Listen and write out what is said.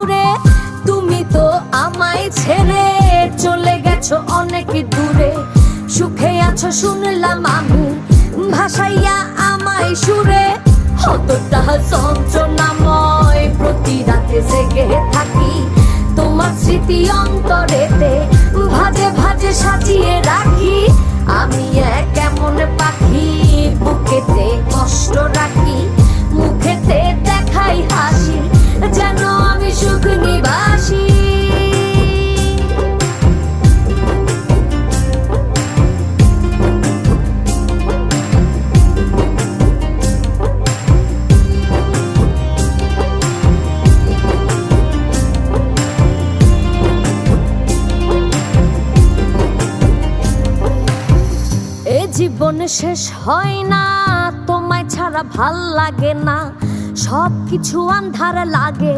রে তুমি তো আমায় ছেড়ে চলে গেছো অনেক দূরে, সুখে আছো শুনলাম আমি, ভাসাইয়া আমায় সুরে। কতটা যন্ত্রণাময় প্রতি রাতে জেগে থাকি, তোমার স্মৃতি অন্তরেতে ভাজে ভাজে সাজিয়ে রাখি। আমি এক এমন পাখি, বুকেতে কষ্ট রাখি, মুখেতে দেখাই হাসি, যেন আমি সুখ নিবাসী। এ জীবন শেষ হয় না, তোমায় ছাড়া ভাল লাগে না, সব কিছু আন্ধার লাগে।